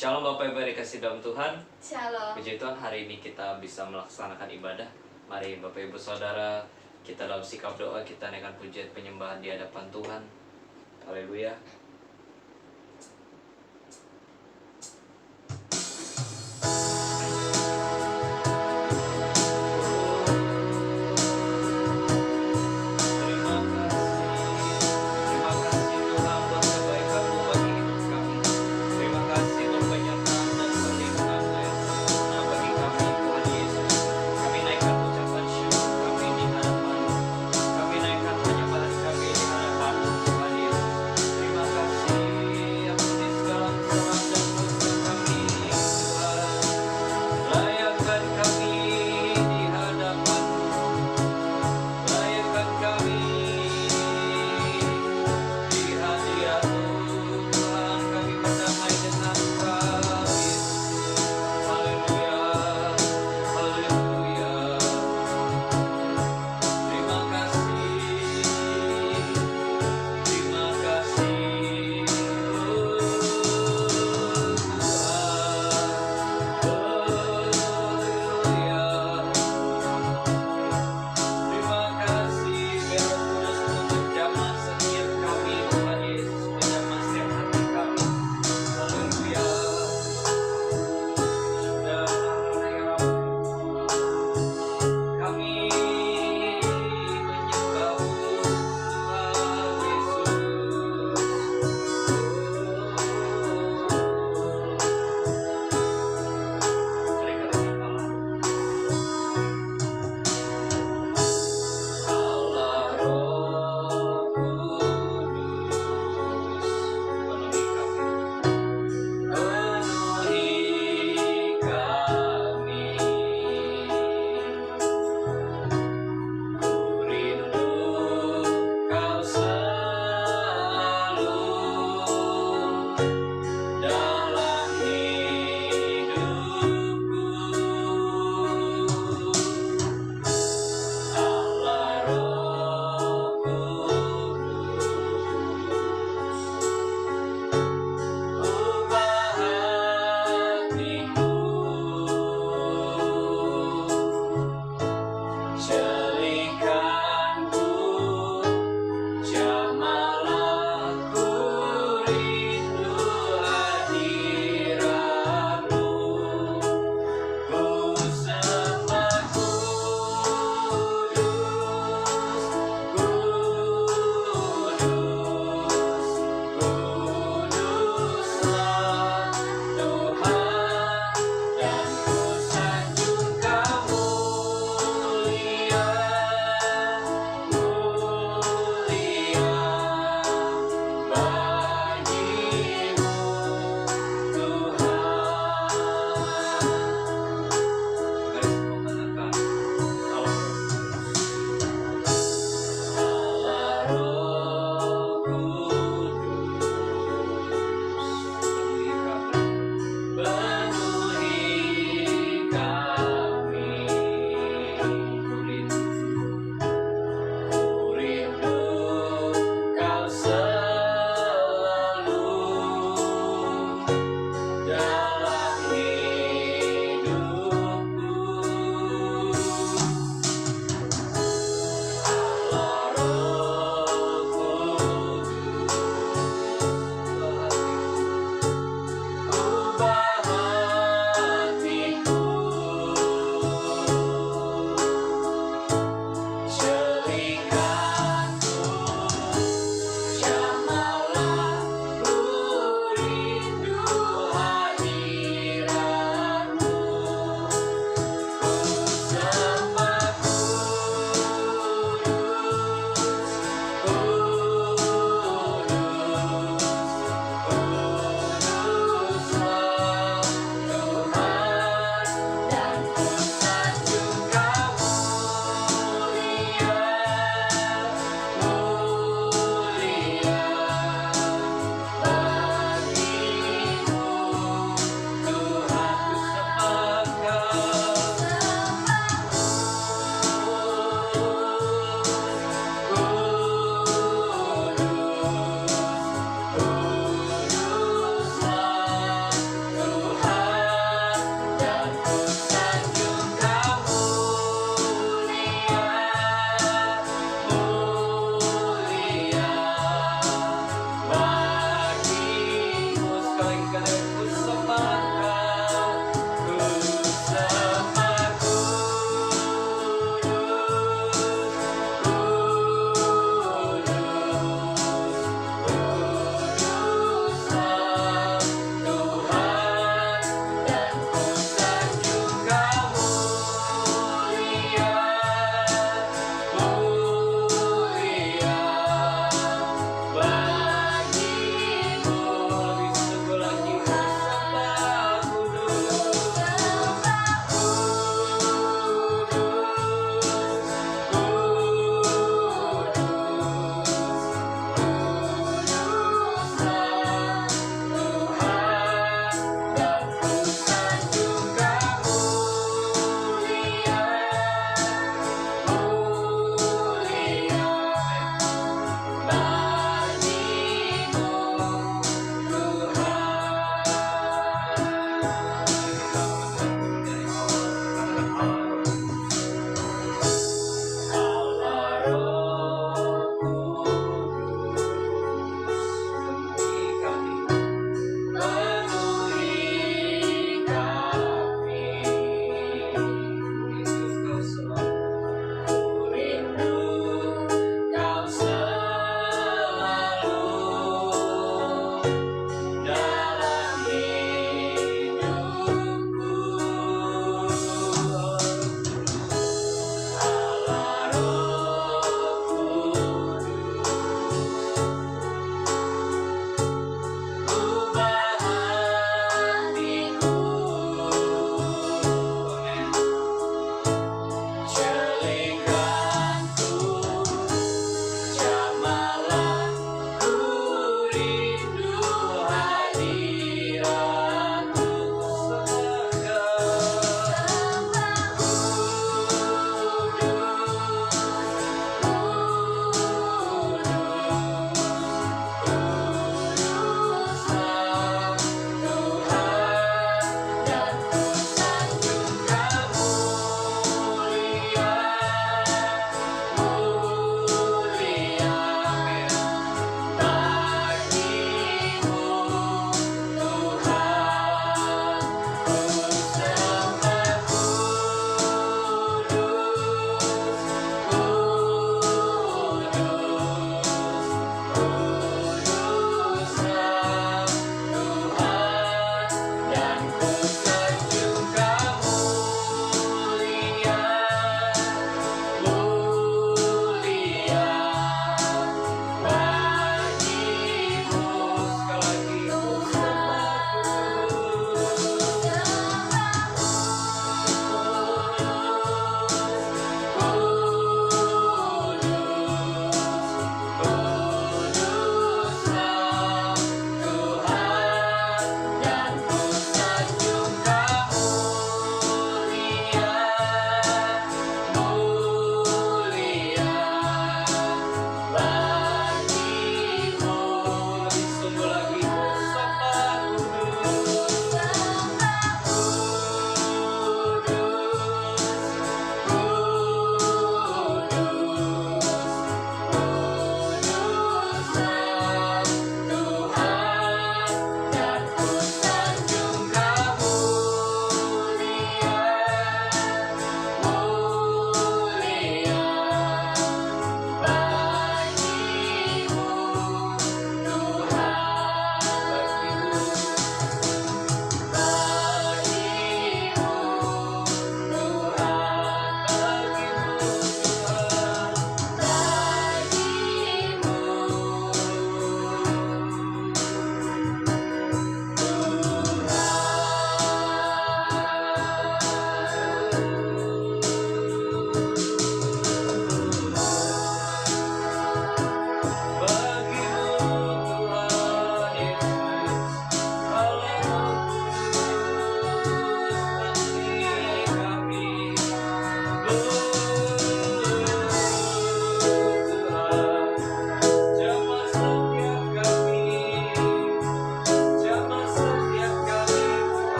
Shalom Bapak Ibu dikasih dalam Tuhan. Shalom. Puji Tuhan, hari ini kita bisa melaksanakan ibadah. Mari Bapak Ibu Saudara, kita dalam sikap doa, kita naikkan pujian penyembahan di hadapan Tuhan. Haleluya. Terima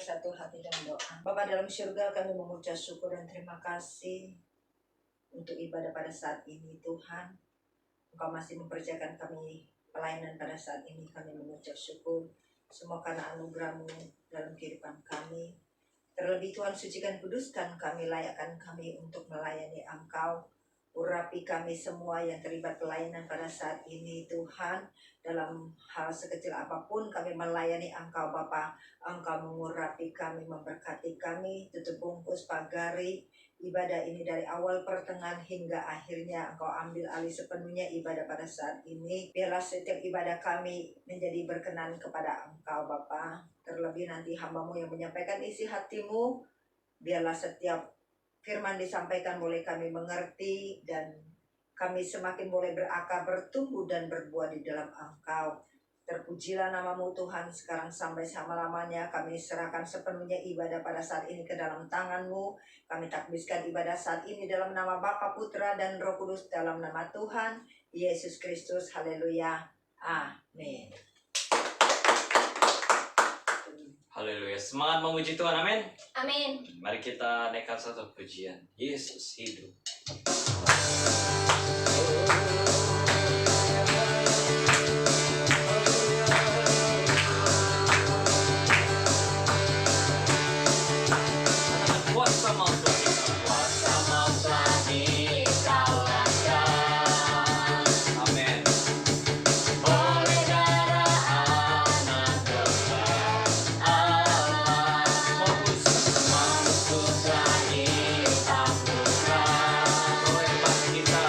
bersatu hati dan doa. Bapa dalam surga, kami mengucap syukur dan terima kasih untuk ibadah pada saat ini Tuhan. Engkau masih mempercayakan kami pelayanan pada saat ini. Kami mengucap syukur semua karena anugerah-Mu dalam kehidupan kami. Terlebih Tuhan, sucikan kuduskan kami, layakkan kami untuk melayani Engkau. Urapi kami semua yang terlibat pelayanan pada saat ini Tuhan. Dalam hal sekecil apapun kami melayani Engkau Bapa. Engkau mengurapi kami, memberkati kami. Tutup bungkus pagari ibadah ini dari awal pertengahan hingga akhirnya. Engkau ambil alih sepenuhnya ibadah pada saat ini. Biarlah setiap ibadah kami menjadi berkenan kepada Engkau Bapa. Terlebih nanti hamba-Mu yang menyampaikan isi hati-Mu. Biarlah setiap firman disampaikan boleh kami mengerti dan kami semakin boleh berakar, bertumbuh dan berbuah di dalam Engkau. Terpujilah nama-Mu Tuhan sekarang sampai selama-lamanya. Kami serahkan sepenuhnya ibadah pada saat ini ke dalam tangan-Mu. Kami takbiskan ibadah saat ini dalam nama Bapa, Putra dan Roh Kudus, dalam nama Tuhan Yesus Kristus. Haleluya. Amin. Haleluya. Semangat memuji Tuhan, amin. Amin. Mari kita naikkan satu pujian. Yesus hidup. Kuasa maupun kuasa maupun dikalahkan. Amin. Oleh darah anak domba Allah, mampus telah ditaklukkan. Oh, hebat kita.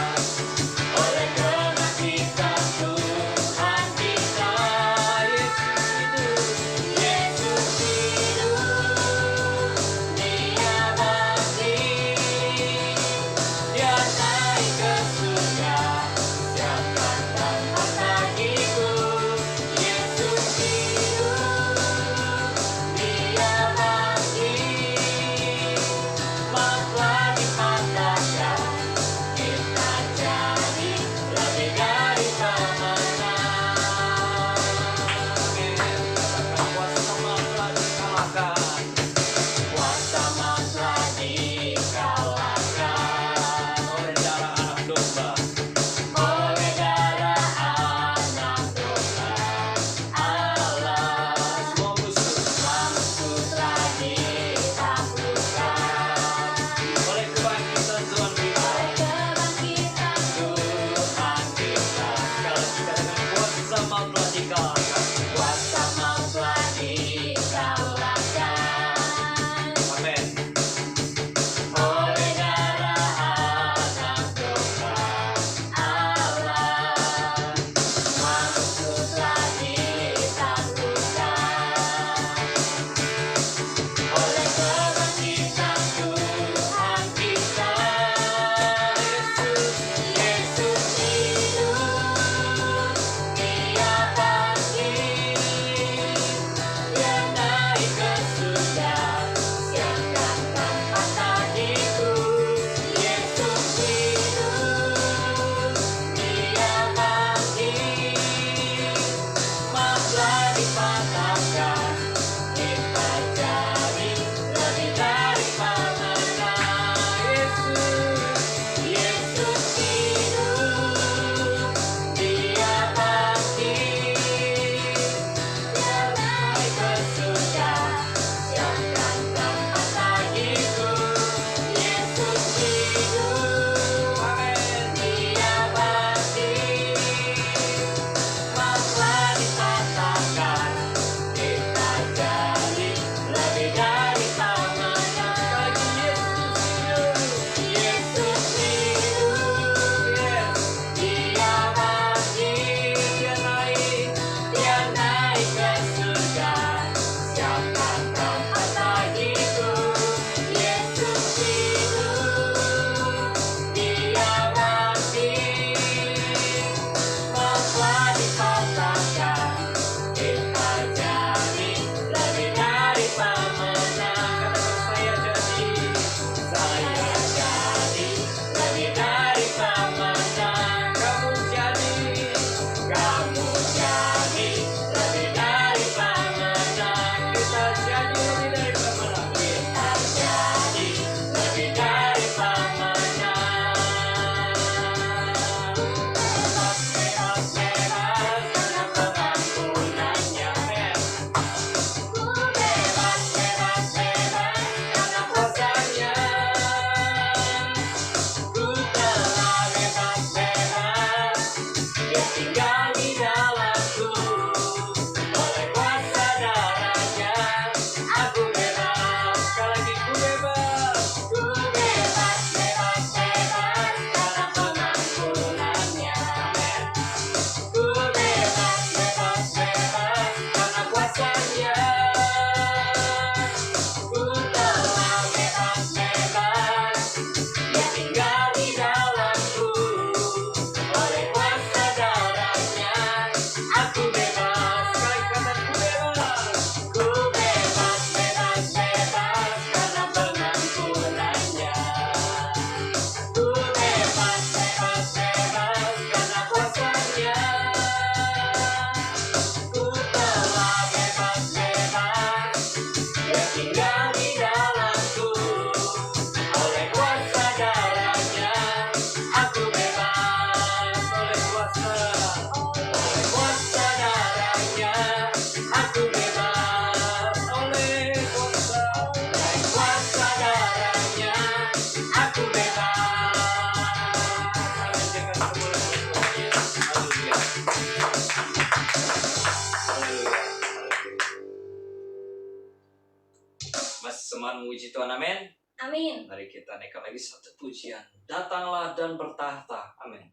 semangat memuji Tuhan, amin. Amin. Mari kita naikkan lagi satu pujian. Datanglah dan bertahta, amin.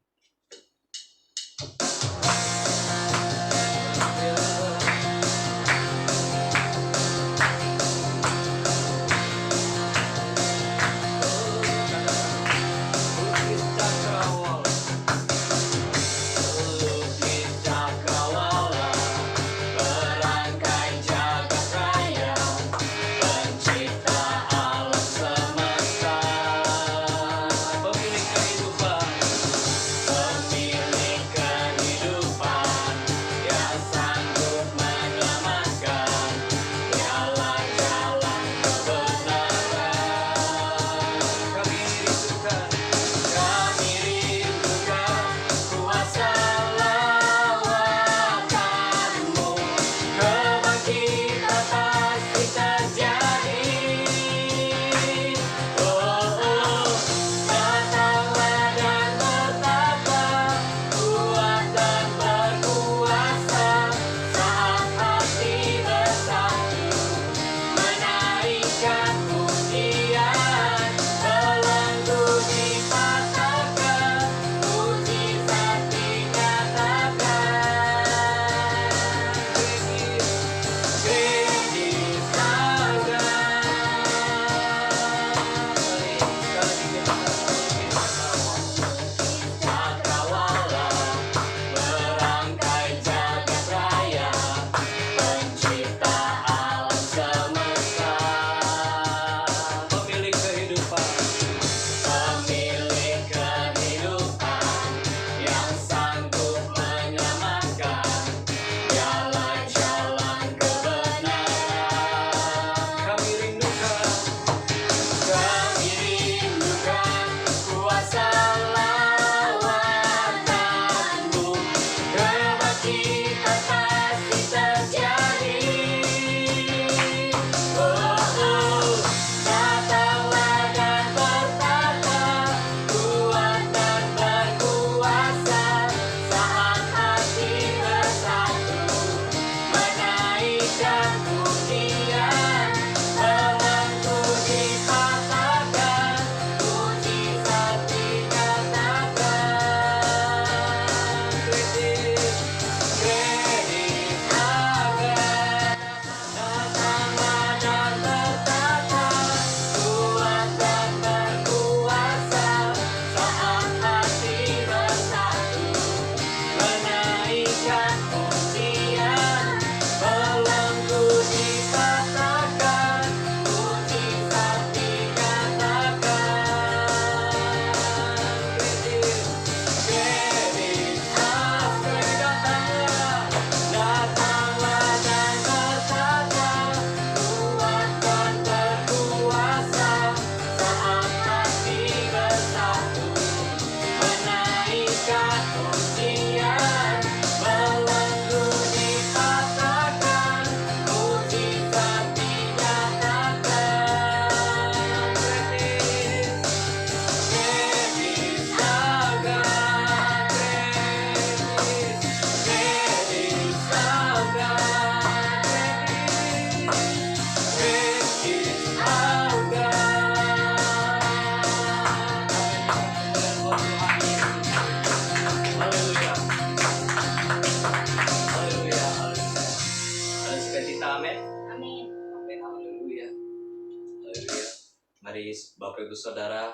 Mari Bapak Ibu Saudara,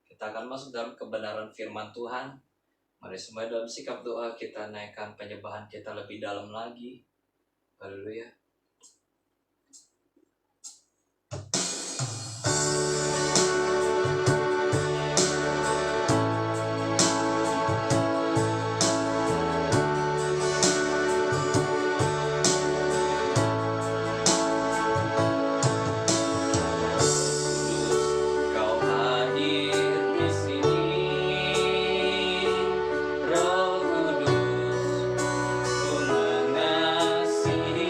kita akan masuk dalam kebenaran firman Tuhan. Mari semua dalam sikap doa kita naikkan penyembahan kita lebih dalam lagi. Haleluya. Roh Kudus, ku mengasihi.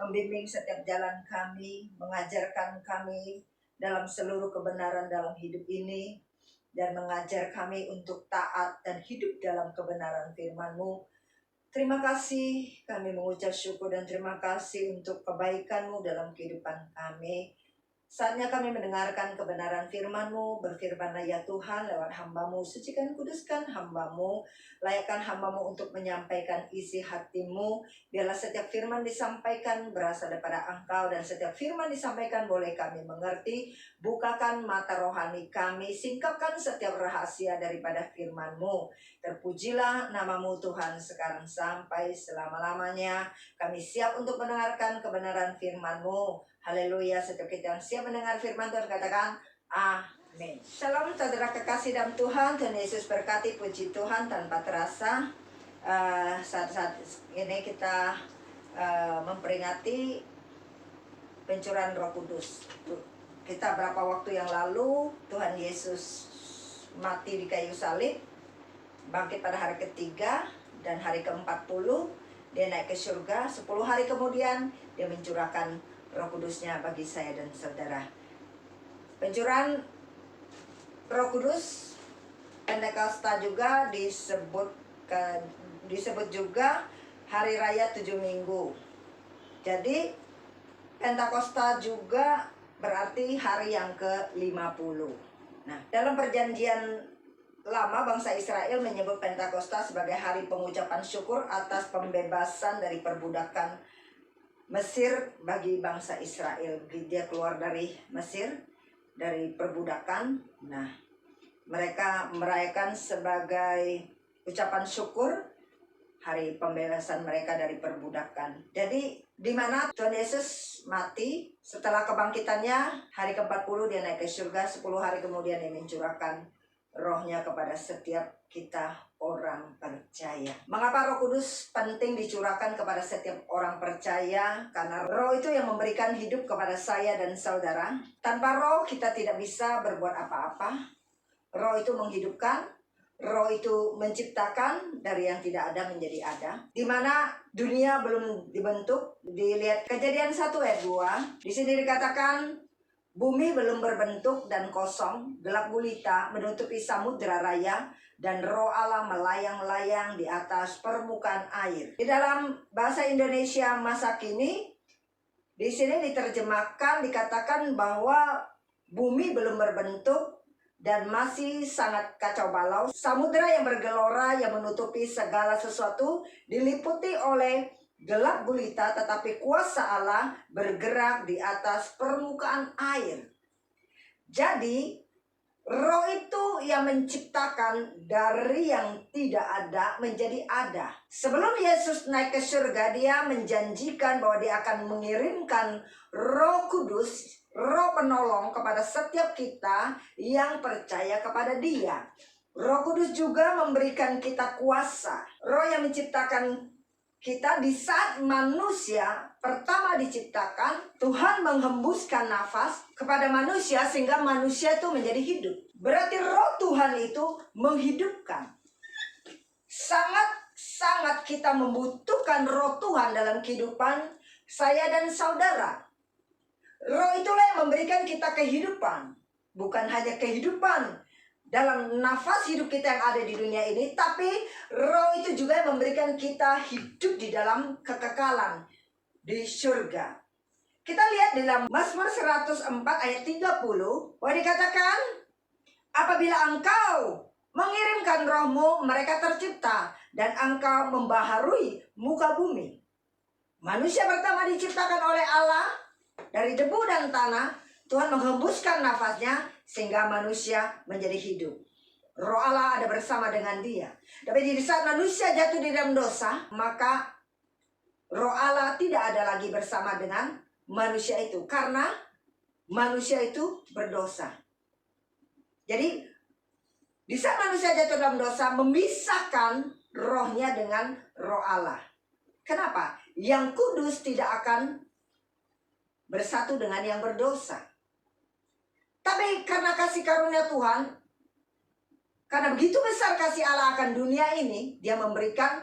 membimbing setiap jalan kami, mengajarkan kami dalam seluruh kebenaran dalam hidup ini, dan mengajar kami untuk taat dan hidup dalam kebenaran firman-Mu. Terima kasih, kami mengucap syukur dan terima kasih untuk kebaikan-Mu dalam kehidupan kami. Saatnya kami mendengarkan kebenaran firman-Mu, berfirmanlah ya Tuhan lewat hamba-Mu, sucikan kuduskan hamba-Mu, layakkan hamba-Mu untuk menyampaikan isi hati-Mu. Biarlah setiap firman disampaikan berasal daripada Engkau, dan setiap firman disampaikan boleh kami mengerti. Bukakan mata rohani kami, singkapkan setiap rahasia daripada firman-Mu. Terpujilah nama-Mu Tuhan sekarang sampai selama-lamanya. Kami siap untuk mendengarkan kebenaran firman-Mu. Haleluya, setiap kita yang siap mendengar firman Tuhan katakan amin. Shalom saudara kekasih dalam Tuhan, Tuhan Yesus berkati, puji Tuhan. Tanpa terasa saat-saat ini kita memperingati pencurahan Roh Kudus. Kita berapa waktu yang lalu Tuhan Yesus mati di kayu salib, bangkit pada hari ketiga, dan hari ke-40 dia naik ke surga. 10 hari kemudian dia mencurahkan Roh Kudusnya bagi saya dan saudara. Pencurahan Roh Kudus, Pentakosta juga disebut juga hari raya 7 minggu. Jadi Pentakosta juga berarti hari yang ke-50. Nah, dalam perjanjian lama bangsa Israel menyebut Pentakosta sebagai hari pengucapan syukur atas pembebasan dari perbudakan Mesir bagi bangsa Israel. Dia keluar dari Mesir, dari perbudakan. Nah, mereka merayakan sebagai ucapan syukur hari pembebasan mereka dari perbudakan. Jadi di mana Tuhan Yesus mati, setelah kebangkitannya hari ke-40 dia naik ke surga, 10 hari kemudian dia mencurahkan Rohnya kepada setiap kita orang percaya. Mengapa Roh Kudus penting dicurahkan kepada setiap orang percaya? Karena Roh itu yang memberikan hidup kepada saya dan saudara. Tanpa Roh kita tidak bisa berbuat apa-apa. Roh itu menghidupkan, Roh itu menciptakan dari yang tidak ada menjadi ada. Di mana dunia belum dibentuk. Dilihat Kejadian 1 ayat 2. Di sini dikatakan bumi belum berbentuk dan kosong, gelap gulita menutupi samudera raya, dan Roh Allah melayang-layang di atas permukaan air. Di dalam bahasa Indonesia masa kini, di sini diterjemahkan, dikatakan bahwa bumi belum berbentuk dan masih sangat kacau balau. Samudera yang bergelora yang menutupi segala sesuatu diliputi oleh gelap gulita, tetapi kuasa Allah bergerak di atas permukaan air. Jadi Roh itu yang menciptakan dari yang tidak ada menjadi ada. Sebelum Yesus naik ke surga, dia menjanjikan bahwa dia akan mengirimkan Roh Kudus, Roh penolong kepada setiap kita yang percaya kepada dia. Roh Kudus juga memberikan kita kuasa. Roh yang menciptakan kita di saat manusia pertama diciptakan, Tuhan menghembuskan nafas kepada manusia sehingga manusia itu menjadi hidup. Berarti Roh Tuhan itu menghidupkan. Sangat-sangat kita membutuhkan Roh Tuhan dalam kehidupan saya dan saudara. Roh itulah yang memberikan kita kehidupan. Bukan hanya kehidupan dalam nafas hidup kita yang ada di dunia ini, tapi Roh itu juga memberikan kita hidup di dalam kekekalan di surga. Kita lihat di dalam Mazmur 104 ayat 30, bahwa dikatakan, apabila engkau mengirimkan Roh-Mu, mereka tercipta, dan engkau membaharui muka bumi. Manusia pertama diciptakan oleh Allah dari debu dan tanah. Tuhan menghembuskan nafasnya sehingga manusia menjadi hidup. Roh Allah ada bersama dengan dia. Tapi di saat manusia jatuh di dalam dosa, maka Roh Allah tidak ada lagi bersama dengan manusia itu. Karena manusia itu berdosa. Jadi di saat manusia jatuh dalam dosa, memisahkan rohnya dengan Roh Allah. Kenapa? Yang kudus tidak akan bersatu dengan yang berdosa. Tapi karena kasih karunia Tuhan, karena begitu besar kasih Allah akan dunia ini, dia memberikan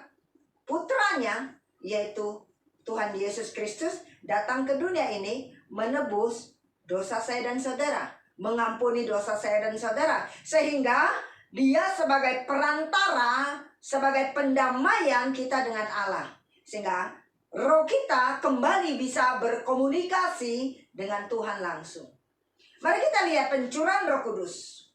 putranya, yaitu Tuhan Yesus Kristus, datang ke dunia ini menebus dosa saya dan saudara, mengampuni dosa saya dan saudara, sehingga dia sebagai perantara, sebagai pendamaian kita dengan Allah, sehingga roh kita kembali bisa berkomunikasi dengan Tuhan langsung. Mari kita lihat pencurahan Roh Kudus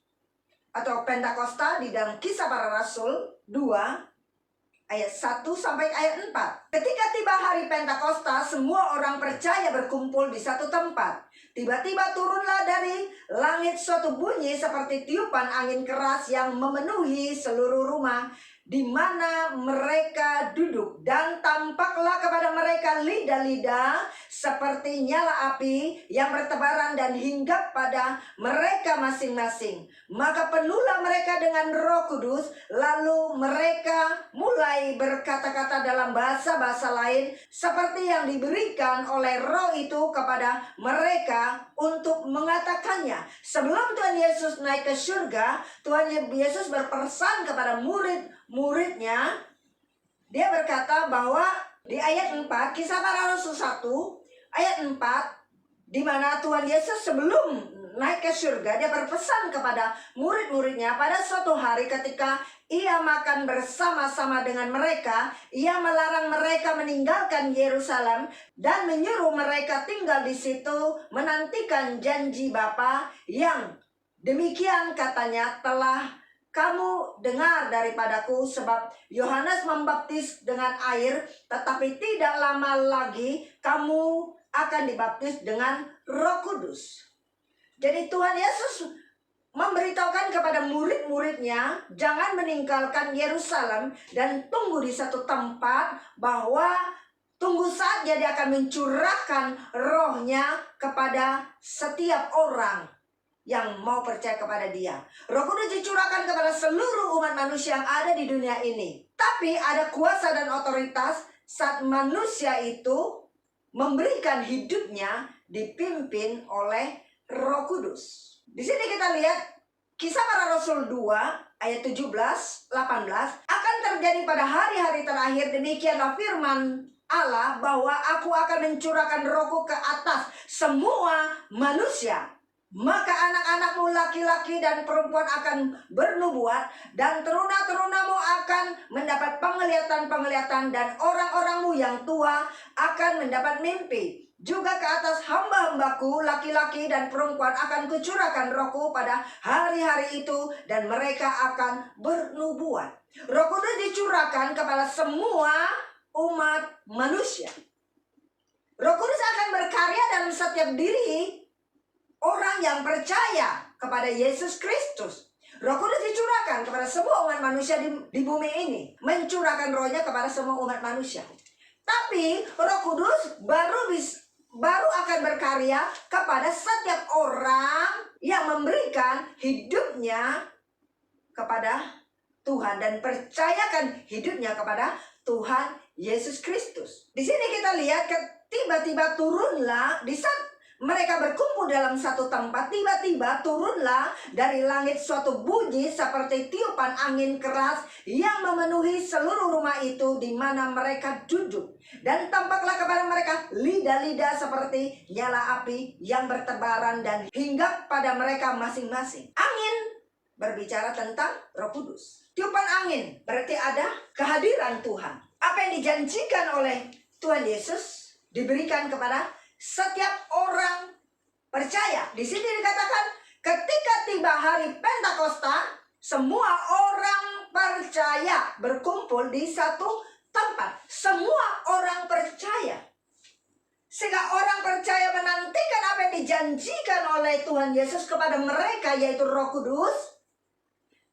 atau Pentakosta di dalam Kisah Para Rasul 2 ayat 1 sampai ayat 4. Ketika tiba hari Pentakosta, semua orang percaya berkumpul di satu tempat. Tiba-tiba turunlah dari langit suatu bunyi seperti tiupan angin keras yang memenuhi seluruh rumah di mana mereka duduk, dan tampaklah kepada mereka lidah-lidah seperti nyala api yang bertebaran dan hinggap pada mereka masing-masing. Maka penuhlah mereka dengan Roh Kudus, lalu mereka mulai berkata-kata dalam bahasa-bahasa lain seperti yang diberikan oleh Roh itu kepada mereka untuk mengatakannya. Sebelum Tuhan Yesus naik ke surga, Tuhan Yesus berpesan kepada murid-muridnya. Dia berkata bahwa di ayat 4, Kisah Para Rasul 1 ayat 4, di mana Tuhan Yesus sebelum naik ke surga, dia berpesan kepada murid-muridnya pada suatu hari ketika ia makan bersama-sama dengan mereka, ia melarang mereka meninggalkan Yerusalem dan menyuruh mereka tinggal di situ menantikan janji Bapa yang demikian katanya telah kamu dengar daripadaku, sebab Yohanes membaptis dengan air, tetapi tidak lama lagi kamu akan dibaptis dengan Roh Kudus. Jadi Tuhan Yesus memberitahukan kepada murid-muridnya jangan meninggalkan Yerusalem dan tunggu di satu tempat, bahwa tunggu saja dia akan mencurahkan rohnya kepada setiap orang yang mau percaya kepada dia. Roh Kudus dicurahkan kepada seluruh umat manusia yang ada di dunia ini. Tapi ada kuasa dan otoritas saat manusia itu memberikan hidupnya dipimpin oleh Roh Kudus. Di sini kita lihat Kisah Para Rasul 2 ayat 17-18, akan terjadi pada hari-hari terakhir demikianlah firman Allah, bahwa aku akan mencurahkan rohku ke atas semua manusia. Maka anak-anakmu laki-laki dan perempuan akan bernubuat, dan teruna-terunamu akan mendapat penglihatan-penglihatan, dan orang-orangmu yang tua akan mendapat mimpi. Juga ke atas hamba-hambaku laki-laki dan perempuan akan kucurahkan rohku pada hari-hari itu, dan mereka akan bernubuat. Roh Kudus dicurahkan kepada semua umat manusia. Roh Kudus akan berkarya dalam setiap diri orang yang percaya kepada Yesus Kristus. Roh Kudus dicurahkan kepada semua umat manusia di bumi ini, mencurahkan rohnya kepada semua umat manusia. Tapi Roh Kudus baru akan berkarya kepada setiap orang yang memberikan hidupnya kepada Tuhan dan percayakan hidupnya kepada Tuhan Yesus Kristus. Di sini kita lihat tiba-tiba turunlah di saat mereka berkumpul dalam satu tempat, tiba-tiba turunlah dari langit suatu bunyi seperti tiupan angin keras yang memenuhi seluruh rumah itu di mana mereka duduk. Dan tampaklah kepada mereka lidah-lidah seperti nyala api yang bertebaran dan hinggap pada mereka masing-masing. Angin berbicara tentang Roh Kudus. Tiupan angin berarti ada kehadiran Tuhan. Apa yang dijanjikan oleh Tuhan Yesus diberikan kepada setiap orang percaya. Di sini dikatakan ketika tiba hari Pentakosta, semua orang percaya berkumpul di satu tempat. Semua orang percaya. Sehingga orang percaya menantikan apa yang dijanjikan oleh Tuhan Yesus kepada mereka, yaitu Roh Kudus.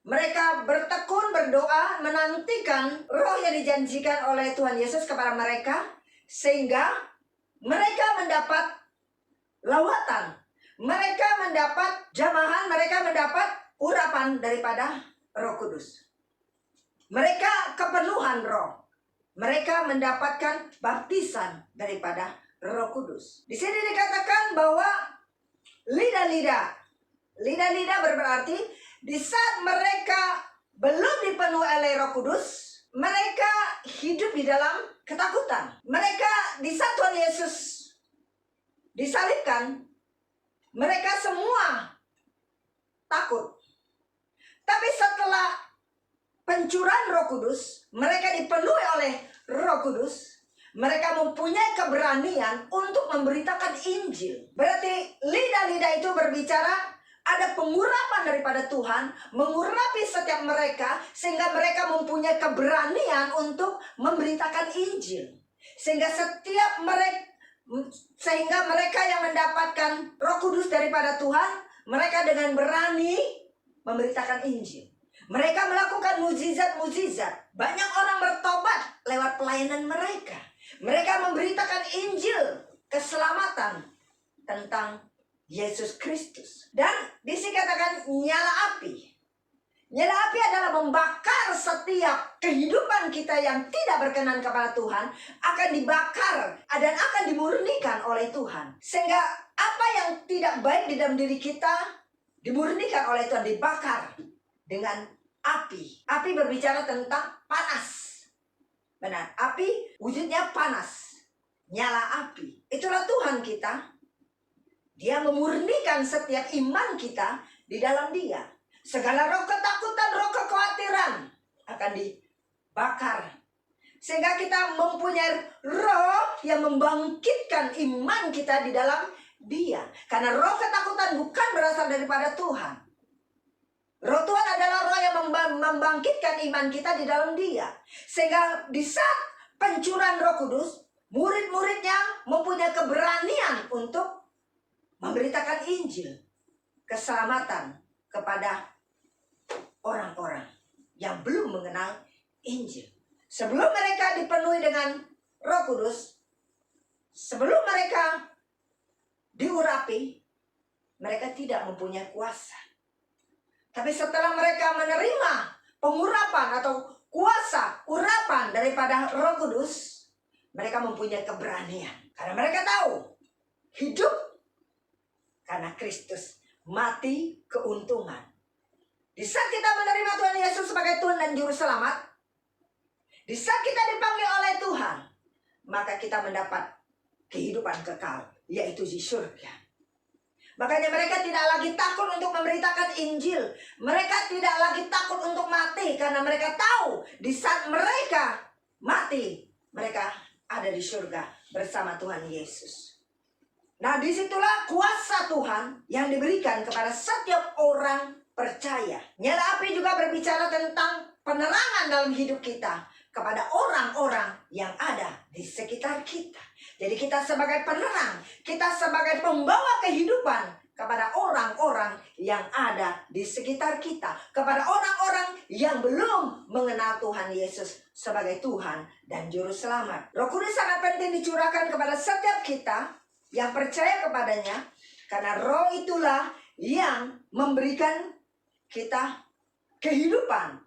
Mereka bertekun, berdoa, menantikan roh yang dijanjikan oleh Tuhan Yesus kepada mereka, sehingga mereka mendapat lawatan, mereka mendapat jamahan, mereka mendapat urapan daripada Roh Kudus. Mereka kepenuhan roh, mereka mendapatkan baptisan daripada Roh Kudus. Di sini dikatakan bahwa lidah-lidah berarti di saat mereka belum dipenuhi oleh Roh Kudus, mereka hidup di dalam ketakutan. Mereka di saat Tuhan Yesus disalibkan, mereka semua takut. Tapi setelah pencurahan Roh Kudus, mereka dipenuhi oleh Roh Kudus, mereka mempunyai keberanian untuk memberitakan Injil. Berarti lidah-lidah itu berbicara, ada pengurapan daripada Tuhan, mengurapi setiap mereka, sehingga mereka mempunyai keberanian untuk memberitakan Injil. Sehingga mereka yang mendapatkan Roh Kudus daripada Tuhan, mereka dengan berani memberitakan Injil. Mereka melakukan mukjizat-mukjizat. Banyak orang bertobat lewat pelayanan mereka. Mereka memberitakan Injil keselamatan tentang Yesus Kristus. Dan dikatakan nyala api. Nyala api adalah membakar setiap kehidupan kita yang tidak berkenan kepada Tuhan, akan dibakar dan akan dimurnikan oleh Tuhan. Sehingga apa yang tidak baik di dalam diri kita dimurnikan oleh Tuhan, dibakar dengan api. Api berbicara tentang panas. Benar, api wujudnya panas. Nyala api. Itulah Tuhan kita. Dia memurnikan setiap iman kita di dalam Dia. Segala roh ketakutan, roh kekhawatiran akan dibakar. Sehingga kita mempunyai roh yang membangkitkan iman kita di dalam Dia. Karena roh ketakutan bukan berasal daripada Tuhan. Roh Tuhan adalah roh yang membangkitkan iman kita di dalam Dia. Sehingga di saat pencurahan Roh Kudus, murid-muridnya mempunyai keberanian untuk memberitakan Injil keselamatan kepada orang-orang yang belum mengenal Injil. Sebelum mereka dipenuhi dengan Roh Kudus, sebelum mereka diurapi, mereka tidak mempunyai kuasa. Tapi setelah mereka menerima pengurapan atau kuasa urapan daripada Roh Kudus, mereka mempunyai keberanian. Karena mereka tahu hidup karena Kristus, mati keuntungan. Di saat kita menerima Tuhan Yesus sebagai Tuhan dan Juru Selamat, di saat kita dipanggil oleh Tuhan, maka kita mendapat kehidupan kekal, yaitu di surga. Makanya mereka tidak lagi takut untuk memberitakan Injil. Mereka tidak lagi takut untuk mati, karena mereka tahu di saat mereka mati, mereka ada di surga bersama Tuhan Yesus. Nah, disitulah kuasa Tuhan yang diberikan kepada setiap orang percaya. Nyala api juga berbicara tentang penerangan dalam hidup kita kepada orang-orang yang ada di sekitar kita. Jadi kita sebagai penerang, kita sebagai pembawa kehidupan kepada orang-orang yang ada di sekitar kita, kepada orang-orang yang belum mengenal Tuhan Yesus sebagai Tuhan dan Juru Selamat. Roh Kudus sangat penting dicurahkan kepada setiap kita yang percaya kepadanya, karena Roh itulah yang memberikan kita kehidupan.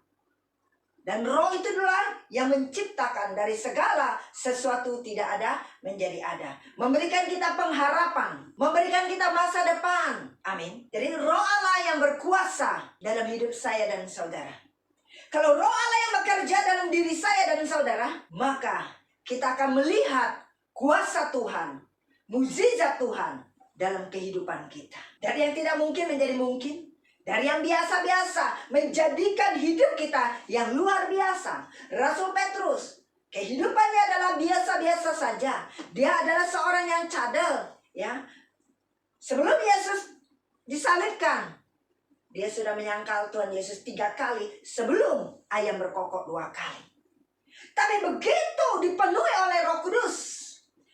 Dan Roh itu adalah yang menciptakan dari segala sesuatu tidak ada menjadi ada. Memberikan kita pengharapan. Memberikan kita masa depan. Amin. Jadi Roh Allah yang berkuasa dalam hidup saya dan saudara. Kalau Roh Allah yang bekerja dalam diri saya dan saudara, maka kita akan melihat kuasa Tuhan, mukjizat Tuhan dalam kehidupan kita. Dari yang tidak mungkin menjadi mungkin. Dari yang biasa-biasa menjadikan hidup kita yang luar biasa. Rasul Petrus, kehidupannya adalah biasa-biasa saja. Dia adalah seorang yang cadel, ya. Sebelum Yesus disalibkan, dia sudah menyangkal Tuhan Yesus 3 kali sebelum ayam berkokok 2 kali. Tapi begitu dipenuhi oleh Roh Kudus,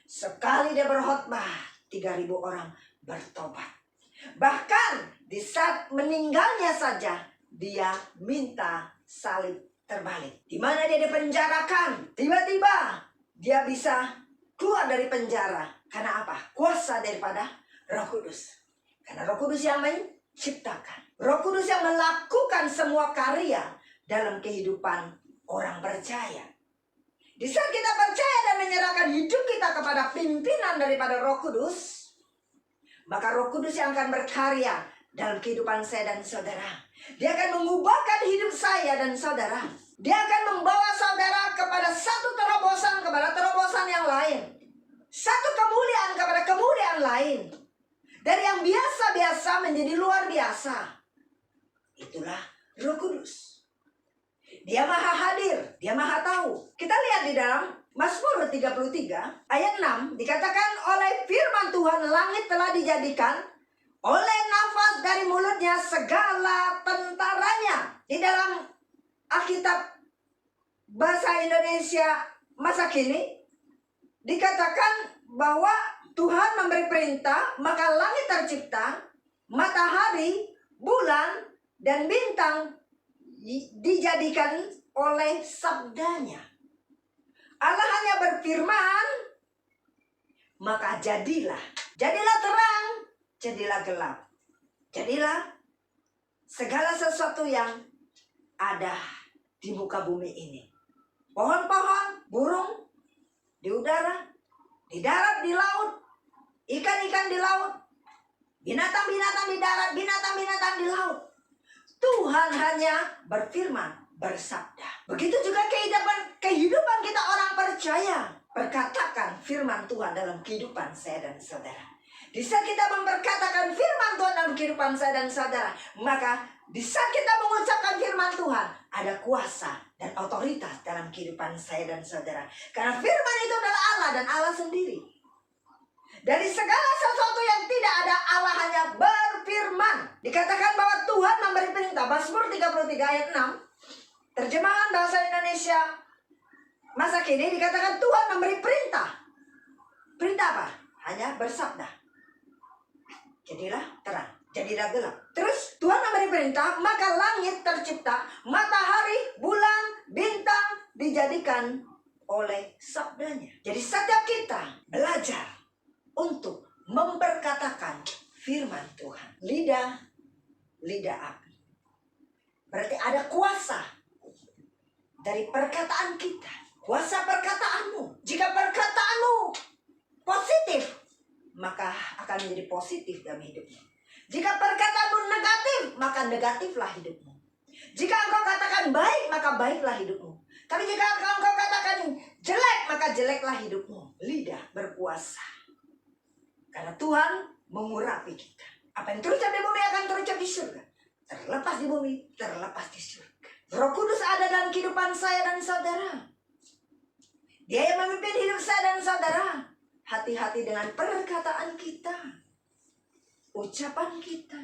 sekali dia berkhotbah, 3.000 orang bertobat. Bahkan di saat meninggalnya saja, dia minta salib terbalik. Di mana dia dipenjarakan, tiba-tiba dia bisa keluar dari penjara. Karena apa? Kuasa daripada Roh Kudus. Karena Roh Kudus yang menciptakan, Roh Kudus yang melakukan semua karya dalam kehidupan orang percaya. Di saat kita percaya dan menyerahkan hidup kita kepada pimpinan daripada Roh Kudus, maka Roh Kudus yang akan berkarya dalam kehidupan saya dan saudara. Dia akan mengubahkan hidup saya dan saudara. Dia akan membawa saudara kepada satu terobosan, kepada terobosan yang lain. Satu kemuliaan kepada kemuliaan lain. Dari yang biasa-biasa menjadi luar biasa. Itulah Roh Kudus. Dia maha hadir, dia maha tahu. Kita lihat di dalam Mazmur 33 ayat 6 dikatakan, oleh firman Tuhan langit telah dijadikan, oleh nafas dari mulutnya segala tentaranya. Di dalam Alkitab bahasa Indonesia masa kini dikatakan bahwa Tuhan memberi perintah, maka langit tercipta, matahari, bulan, dan bintang dijadikan oleh sabdanya. Allah hanya berfirman, maka jadilah. Jadilah terang, jadilah gelap. Jadilah segala sesuatu yang ada di muka bumi ini. Pohon-pohon, burung, di udara, di darat, di laut, ikan-ikan di laut, binatang-binatang di darat, binatang-binatang di laut. Tuhan hanya berfirman, bersabda. Begitu juga kehidupan kita orang percaya. Perkatakan firman Tuhan dalam kehidupan saya dan saudara. Di saat kita memperkatakan firman Tuhan dalam kehidupan saya dan saudara, maka di saat kita mengucapkan firman Tuhan, ada kuasa dan otoritas dalam kehidupan saya dan saudara. Karena firman itu adalah Allah dan Allah sendiri. Dari segala sesuatu yang tidak ada, Allah hanya berfirman. Dikatakan bahwa Tuhan memberi perintah. Mazmur 33 ayat 6. Terjemahan bahasa Indonesia masa kini dikatakan Tuhan memberi perintah. Perintah apa? Hanya bersabda. Jadilah terang, jadilah gelap. Terus Tuhan memberi perintah, maka langit tercipta, matahari, bulan, bintang dijadikan oleh sabdanya. Jadi setiap kita belajar untuk memperkatakan firman Tuhan. Lidah api. Berarti ada kuasa dari perkataan kita. Kuasa perkataanmu. Jika perkataanmu positif, maka akan menjadi positif dalam hidupmu. Jika perkataanmu negatif, maka negatiflah hidupmu. Jika engkau katakan baik, maka baiklah hidupmu. Tapi jika engkau katakan jelek, maka jeleklah hidupmu. Lidah berkuasa. Karena Tuhan mengurapi kita. Apa yang terucap di bumi akan terucap di surga. Terlepas di bumi, terlepas di surga. Roh Kudus ada dalam kehidupan saya dan saudara. Dia yang memimpin hidup saya dan saudara. Hati-hati dengan perkataan kita, ucapan kita.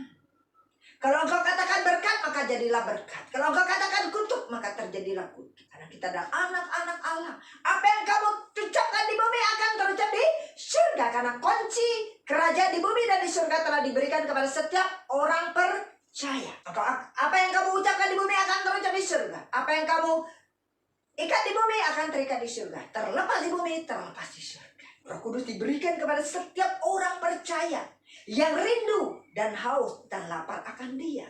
Kalau engkau katakan berkat, maka jadilah berkat. Kalau engkau katakan kutuk, maka terjadilah kutuk. Karena kita adalah anak-anak Allah. Apa yang kamu ucapkan di bumi akan terucap di surga. Karena kunci kerajaan di bumi dan di surga telah diberikan kepada setiap orang percaya. Apa yang kamu ucapkan di bumi akan terucap di surga. Apa yang kamu ikat di bumi akan terikat di surga. Terlepas di bumi, terlepas di surga. Roh Kudus diberikan kepada setiap orang percaya yang rindu dan haus dan lapar akan Dia.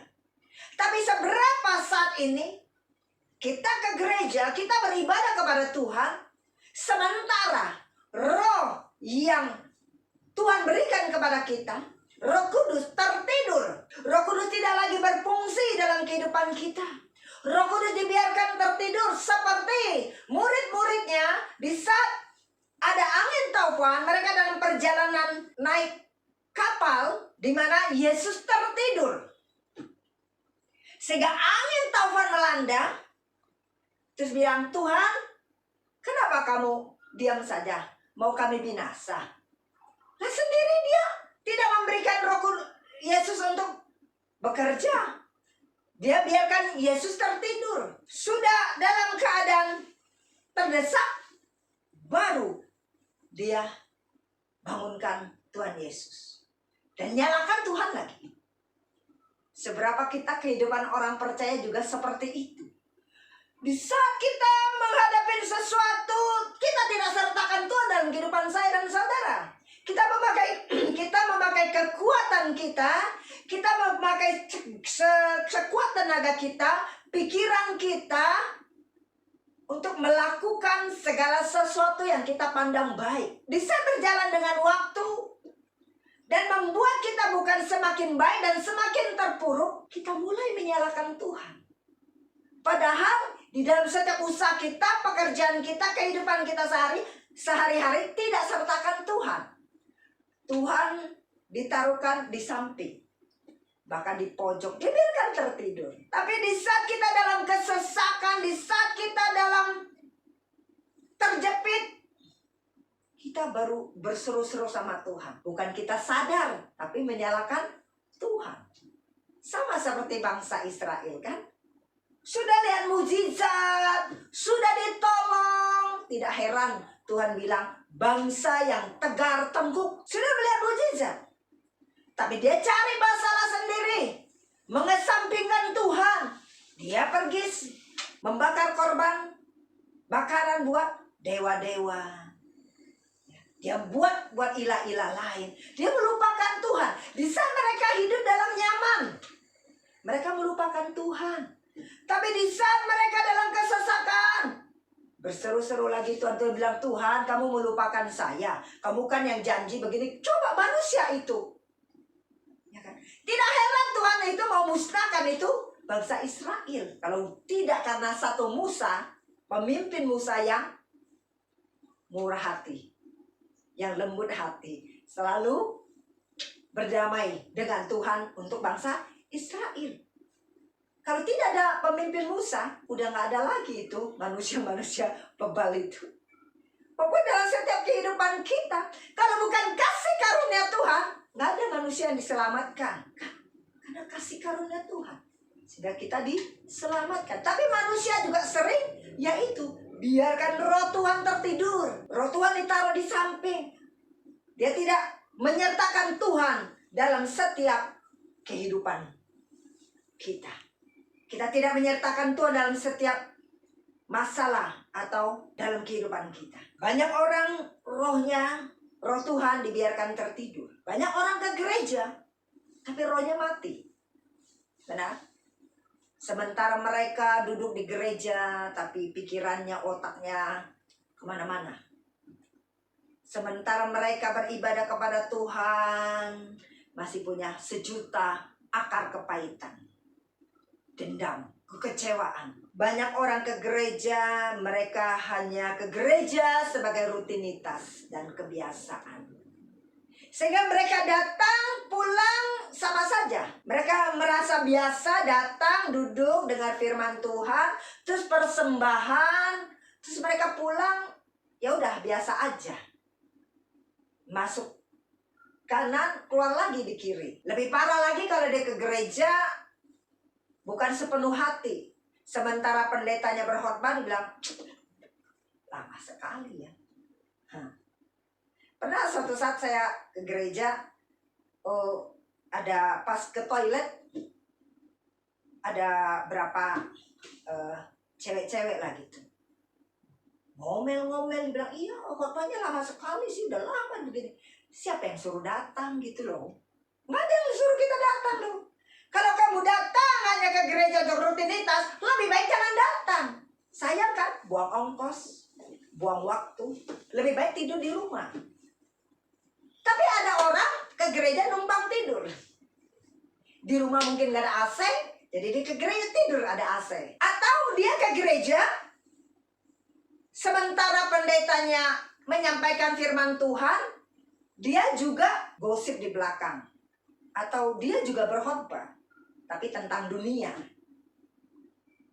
Tapi seberapa saat ini kita ke gereja, kita beribadah kepada Tuhan, sementara roh yang Tuhan berikan kepada kita, Roh Kudus tertidur. Roh Kudus tidak lagi berfungsi dalam kehidupan kita. Roh Kudus dibiarkan tertidur seperti murid-muridnya di saat ada angin taufan, mereka dalam perjalanan naik kapal di mana Yesus tertidur. Sehingga angin taufan melanda, terus bilang, Tuhan, kenapa kamu diam saja? Mau kami binasa? Nah sendiri dia tidak memberikan Roh Yesus untuk bekerja. Dia biarkan Yesus tertidur. Sudah dalam keadaan terdesak, baru dia bangunkan Tuhan Yesus dan nyalakan Tuhan lagi. Seberapa kita kehidupan orang percaya juga seperti itu. Di saat kita menghadapi sesuatu, kita tidak sertakan Tuhan dalam kehidupan saya dan saudara. Kita memakai kekuatan kita memakai sekuat tenaga kita, pikiran kita, untuk melakukan segala sesuatu yang kita pandang baik. Bisa berjalan dengan waktu dan membuat kita bukan semakin baik dan semakin terpuruk, kita mulai menyalahkan Tuhan. Padahal di dalam setiap usaha kita, pekerjaan kita, kehidupan kita sehari-hari tidak sertakan Tuhan. Tuhan ditaruhkan di samping, bahkan di pojok, dibiarkan tertidur. Tapi di saat kita dalam kesesakan, di saat kita dalam terjepit, kita baru berseru-seru sama Tuhan. Bukan kita sadar, tapi menyalahkan Tuhan. Sama seperti bangsa Israel kan. Sudah lihat mujizat, sudah ditolong. Tidak heran Tuhan bilang, bangsa yang tegar tengkuk. Sudah melihat mujizat. Tapi dia cari masalah sendiri. Mengesampingkan Tuhan. Dia pergi membakar korban bakaran buat dewa-dewa. Dia buat ilah-ilah lain. Dia melupakan Tuhan. Di saat mereka hidup dalam nyaman, mereka melupakan Tuhan. Tapi di saat mereka dalam kesesakan, berseru-seru lagi Tuhan. Tuhan bilang, Tuhan kamu melupakan saya. Kamu kan yang janji begini. Coba manusia itu. Ya kan? Tidak heran Tuhan itu mau musnahkan itu bangsa Israel. Kalau tidak karena satu Musa, pemimpin Musa yang murah hati, yang lembut hati, selalu berdamai dengan Tuhan untuk bangsa Israel. Kalau tidak ada pemimpin Musa, udah nggak ada lagi itu manusia-manusia bebal itu. Pokoknya dalam setiap kehidupan kita, kalau bukan kasih karunia Tuhan, nggak ada manusia yang diselamatkan. Karena kasih karunia Tuhan, sehingga kita diselamatkan. Tapi manusia juga sering, yaitu biarkan roh Tuhan tertidur. Roh Tuhan ditaruh di samping. Dia tidak menyertakan Tuhan dalam setiap kehidupan kita. Kita tidak menyertakan Tuhan dalam setiap masalah atau dalam kehidupan kita. Banyak orang roh Tuhan dibiarkan tertidur. Banyak orang ke gereja, tapi rohnya mati. Benar? Sementara mereka duduk di gereja, tapi pikirannya, otaknya kemana-mana. Sementara mereka beribadah kepada Tuhan, masih punya sejuta akar kepahitan, dendam, kekecewaan. Banyak orang ke gereja, mereka hanya ke gereja sebagai rutinitas dan kebiasaan. Sehingga mereka datang, pulang sama saja. Mereka merasa biasa datang, duduk, dengar firman Tuhan, terus persembahan, terus mereka pulang, ya udah biasa aja. Masuk kanan, keluar lagi di kiri. Lebih parah lagi kalau dia ke gereja bukan sepenuh hati. Sementara pendetanya berkhotbah, dia bilang, lama sekali ya. Pernah suatu saat saya ke gereja, ada pas ke toilet, ada berapa cewek-cewek lah gitu. Ngomel-ngomel, bilang, iya khotbahnya lama sekali sih, udah lama begini. Siapa yang suruh datang gitu loh? Nggak ada yang suruh kita datang loh. Kalau kamu datang hanya ke gereja untuk rutinitas, lebih baik jangan datang. Sayang kan? Buang ongkos, buang waktu. Lebih baik tidur di rumah. Tapi ada orang ke gereja numpang tidur. Di rumah mungkin nggak ada AC, jadi dia ke gereja tidur ada AC. Atau dia ke gereja, sementara pendetanya menyampaikan firman Tuhan, dia juga gosip di belakang. Atau dia juga berkhotbah, tapi tentang dunia.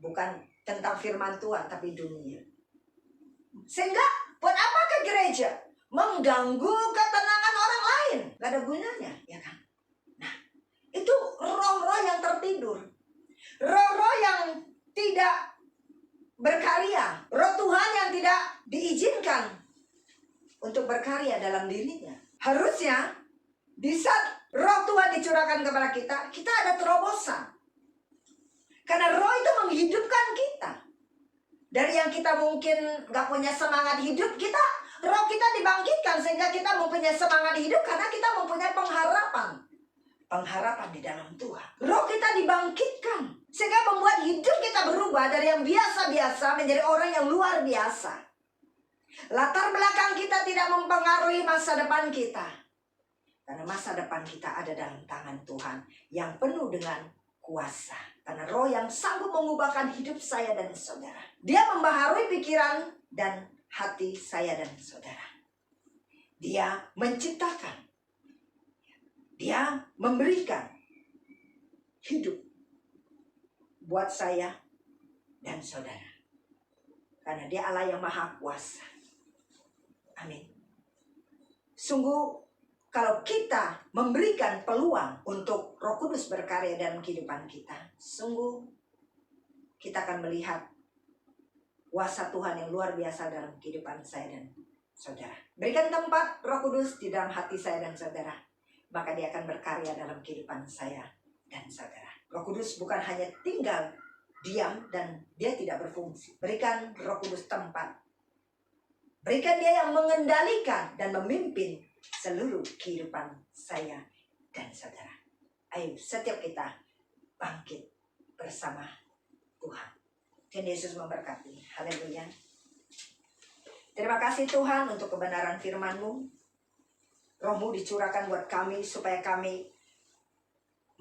Bukan tentang firman Tuhan, tapi dunia. Sehingga buat apa ke gereja? Mengganggu ketenangan orang lain. Gak ada gunanya, ya kan? Nah, itu roh-roh yang tertidur. Roh-roh yang tidak berkarya. Roh Tuhan yang tidak diizinkan untuk berkarya dalam dirinya. Harusnya di saat roh Tuhan dicurahkan kepada kita, kita ada terobosan. Karena roh itu menghidupkan kita. Dari yang kita mungkin gak punya semangat hidup, roh kita dibangkitkan sehingga kita mempunyai semangat hidup karena kita mempunyai pengharapan. Pengharapan di dalam Tuhan. Roh kita dibangkitkan sehingga membuat hidup kita berubah dari yang biasa-biasa menjadi orang yang luar biasa. Latar belakang kita tidak mempengaruhi masa depan kita. Karena masa depan kita ada dalam tangan Tuhan yang penuh dengan kuasa. Karena roh yang sanggup mengubahkan hidup saya dan saudara. Dia membaharui pikiran dan hati saya dan saudara. Dia menciptakan Dia memberikan hidup buat saya dan saudara. Karena dia Allah yang maha kuasa. Amin. Sungguh kalau kita memberikan peluang untuk Roh Kudus berkarya dalam kehidupan kita, sungguh kita akan melihat kuasa Tuhan yang luar biasa dalam kehidupan saya dan saudara. Berikan tempat Roh Kudus di dalam hati saya dan saudara, maka dia akan berkarya dalam kehidupan saya dan saudara. Roh Kudus bukan hanya tinggal diam dan dia tidak berfungsi. Berikan Roh Kudus tempat. Berikan dia yang mengendalikan dan memimpin seluruh kehidupan saya dan saudara. Ayo setiap kita bangkit bersama Tuhan. Tuhan Yesus memberkati. Haleluya. Terima kasih Tuhan untuk kebenaran firman-Mu. Roh-Mu dicurahkan buat kami supaya kami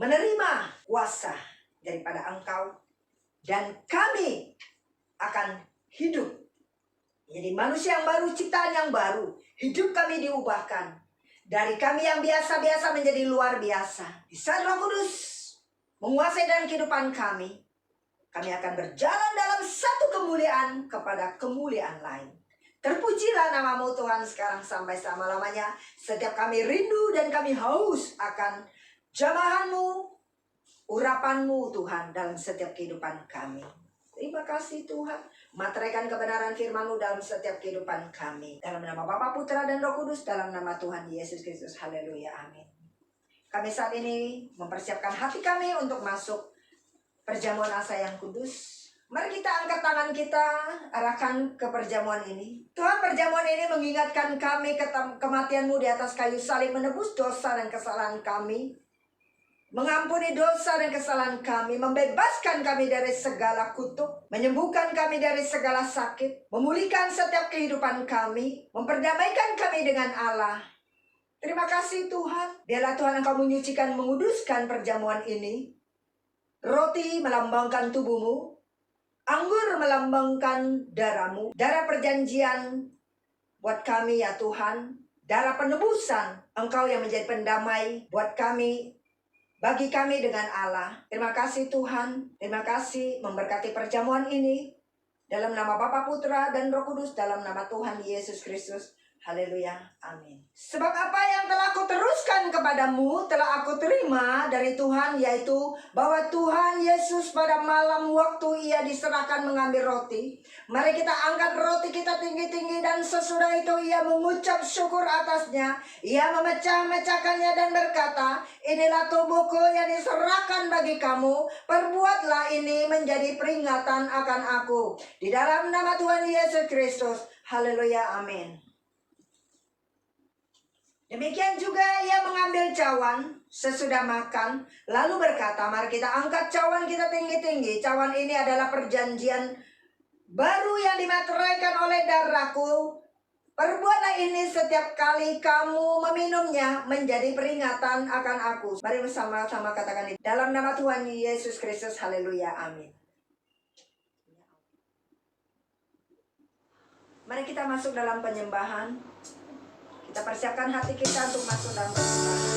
menerima kuasa daripada Engkau. Dan kami akan hidup menjadi manusia yang baru, ciptaan yang baru. Hidup kami diubahkan. Dari kami yang biasa-biasa menjadi luar biasa. Di saat Roh Kudus menguasai dalam kehidupan kami akan berjalan dalam satu kemuliaan kepada kemuliaan lain. Terpujilah nama-Mu Tuhan sekarang sampai selama-lamanya. Setiap kami rindu dan kami haus akan jamahan-Mu, urapan-Mu Tuhan dalam setiap kehidupan kami. Terima kasih Tuhan. Materaikan kebenaran firman-Mu dalam setiap kehidupan kami. Dalam nama Bapa, Putra, dan Roh Kudus. Dalam nama Tuhan Yesus Kristus. Haleluya. Amin. Kami saat ini mempersiapkan hati kami untuk masuk perjamuan asa yang kudus. Mari kita angkat tangan kita, arahkan ke perjamuan ini. Tuhan, perjamuan ini mengingatkan kami kematian-Mu di atas kayu salib, menebus dosa dan kesalahan kami. Mengampuni dosa dan kesalahan kami, membebaskan kami dari segala kutuk, menyembuhkan kami dari segala sakit, memulihkan setiap kehidupan kami, memperdamaikan kami dengan Allah. Terima kasih Tuhan. Biarlah Tuhan Engkau menyucikan, menguduskan perjamuan ini. Roti melambangkan tubuh-Mu, anggur melambangkan darah-Mu, darah perjanjian buat kami ya Tuhan, darah penebusan, Engkau yang menjadi pendamai buat kami, bagi kami dengan Allah. Terima kasih Tuhan. Terima kasih memberkati perjamuan ini. Dalam nama Bapa, Putra, dan Roh Kudus. Dalam nama Tuhan Yesus Kristus. Haleluya. Amin. Sebab apa yang telah aku teruskan kepadamu telah aku terima dari Tuhan, yaitu bahwa Tuhan Yesus pada malam waktu ia diserahkan mengambil roti. Mari kita angkat roti kita tinggi-tinggi, dan sesudah itu ia mengucap syukur atasnya. Ia memecah-mecahkannya dan berkata, inilah tubuhku yang diserahkan bagi kamu. Perbuatlah ini menjadi peringatan akan aku. Di dalam nama Tuhan Yesus Kristus. Haleluya. Amin. Demikian juga ia mengambil cawan sesudah makan, lalu berkata, mari kita angkat cawan kita tinggi-tinggi. Cawan ini adalah perjanjian baru yang dimateraikan oleh darahku. Perbuatlah ini setiap kali kamu meminumnya menjadi peringatan akan aku. Mari bersama-sama katakan ini. Dalam nama Tuhan Yesus Kristus. Haleluya. Amin. Mari kita masuk dalam penyembahan. Kita persiapkan hati kita untuk masuk dalam penyembahan.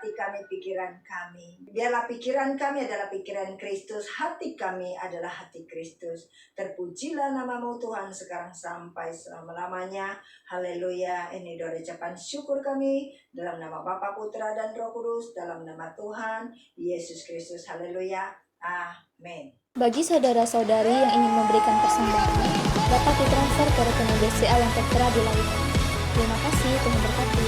hati kami, pikiran kami. Biarlah pikiran kami adalah pikiran Kristus, hati kami adalah hati Kristus. Terpujilah namamu Tuhan sekarang sampai selama-lamanya. Haleluya. Ini doa ucapan syukur kami dalam nama Bapa, Putra, dan Roh Kudus, dalam nama Tuhan Yesus Kristus. Haleluya. Amin. Bagi saudara-saudari yang ingin memberikan persembahan, dapat ditransfer ke rekening BCA yang tertera di layar. Terima kasih, Tuhan berkati.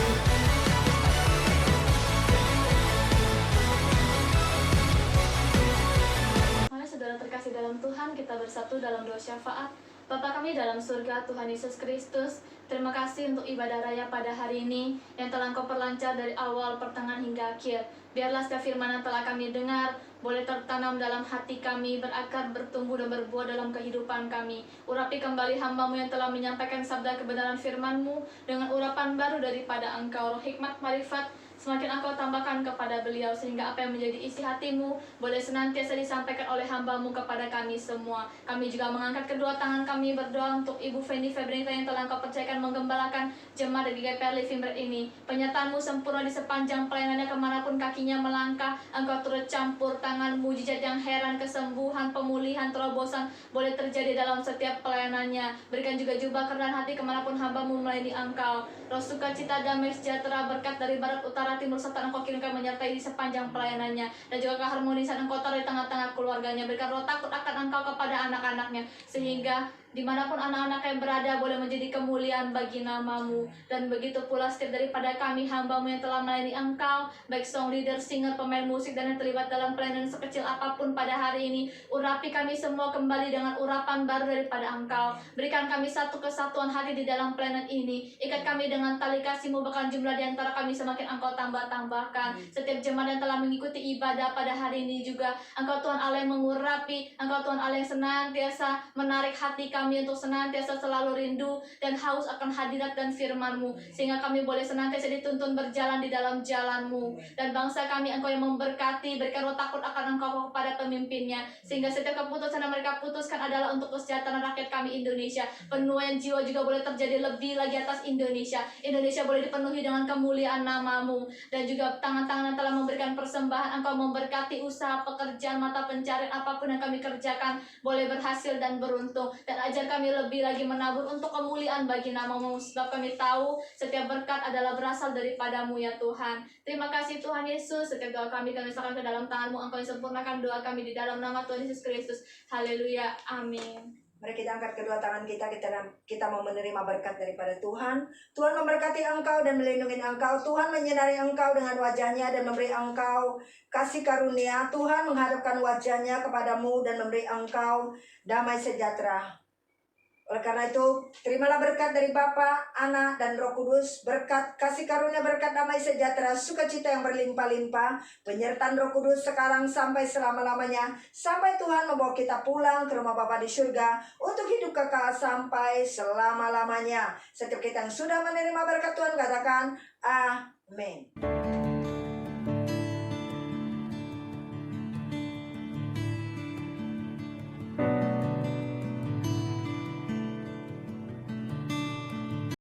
Mari saudara terkasih dalam Tuhan, kita bersatu dalam doa syafaat. Bapa kami dalam surga, Tuhan Yesus Kristus, terima kasih untuk ibadah raya pada hari ini yang telah Engkau perlancar dari awal, pertengahan hingga akhir. Biarlah setiap firman yang telah kami dengar boleh tertanam dalam hati kami, berakar, bertumbuh, dan berbuah dalam kehidupan kami. Urapi kembali hamba-Mu yang telah menyampaikan sabda kebenaran firman-Mu dengan urapan baru daripada Engkau, roh hikmat, marifat, semakin Engkau tambahkan kepada beliau, sehingga apa yang menjadi isi hati-Mu boleh senantiasa disampaikan oleh hamba-Mu kepada kami semua. Kami juga mengangkat kedua tangan kami berdoa untuk Ibu Feni Febrinita yang telah Engkau percayakan menggembalakan jemaat di GPR Living Bread ini. Penyertaan-Mu sempurna di sepanjang pelayanannya, kemanapun kakinya melangkah, Engkau turut campur tangan, mujizat yang heran, kesembuhan, pemulihan, terobosan boleh terjadi dalam setiap pelayanannya. Berikan juga jubah kerendahan hati kemanapun hamba-Mu melayani Engkau. Roh sukacita, damai, sejahtera, berkat dari barat, utara, timur, serta Engkau kirimkan menyertai di sepanjang pelayanannya. Dan juga keharmonisan Engkau taruh di tengah-tengah keluarganya. Berikan roh takut akan Engkau kepada anak-anaknya, sehingga dimanapun anak-anak yang berada boleh menjadi kemuliaan bagi nama-Mu. Dan begitu pula setiap daripada kami hamba-Mu yang telah melayani Engkau, baik song leader, singer, pemain musik, dan yang terlibat dalam pelayanan sekecil apapun pada hari ini, urapi kami semua kembali dengan urapan baru daripada Engkau. Berikan kami satu kesatuan hati di dalam pelayanan ini. Ikat kami dengan tali kasih-Mu, bahkan jumlah di antara kami semakin Engkau tambahkan. Setiap jemaat yang telah mengikuti ibadah pada hari ini juga, Engkau Tuhan Allah yang mengurapi, Engkau Tuhan Allah yang senantiasa menarik hati kami untuk senantiasa selalu rindu dan haus akan hadirat dan firman-Mu, sehingga kami boleh senantiasa dituntun berjalan di dalam jalan-Mu. Dan bangsa kami Engkau yang memberkati, berikan roh takut akan Engkau kepada pemimpinnya, sehingga setiap keputusan yang mereka putuskan adalah untuk kesejahteraan rakyat kami Indonesia. Penuaian jiwa juga boleh terjadi lebih lagi atas Indonesia. Indonesia boleh dipenuhi dengan kemuliaan nama-Mu. Dan juga tangan-tangan yang telah memberikan persembahan, Engkau memberkati usaha, pekerjaan, mata pencarian, apapun yang kami kerjakan boleh berhasil dan beruntung. Dan ajar kami lebih lagi menabur untuk kemuliaan bagi nama-Mu, sebab kami tahu setiap berkat adalah berasal daripada-Mu ya Tuhan. Terima kasih Tuhan Yesus. Setiap doa kami serahkan ke dalam tangan-Mu. Engkau yang sempurnakan doa kami di dalam nama Tuhan Yesus Kristus. Haleluya. Amin. Mari kita angkat kedua tangan kita mau menerima berkat daripada Tuhan. Tuhan memberkati engkau dan melindungi engkau. Tuhan menyinari engkau dengan wajahnya dan memberi engkau kasih karunia. Tuhan menghadapkan wajahnya kepadamu dan memberi engkau damai sejahtera. Oleh karena itu, terimalah berkat dari Bapa, Anak, dan Roh Kudus, berkat kasih karunia, berkat damai sejahtera, sukacita yang berlimpah-limpah, penyertaan Roh Kudus sekarang sampai selama-lamanya, sampai Tuhan membawa kita pulang ke rumah Bapa di surga untuk hidup kekal sampai selama-lamanya. Setiap kita yang sudah menerima berkat Tuhan katakan, Amin.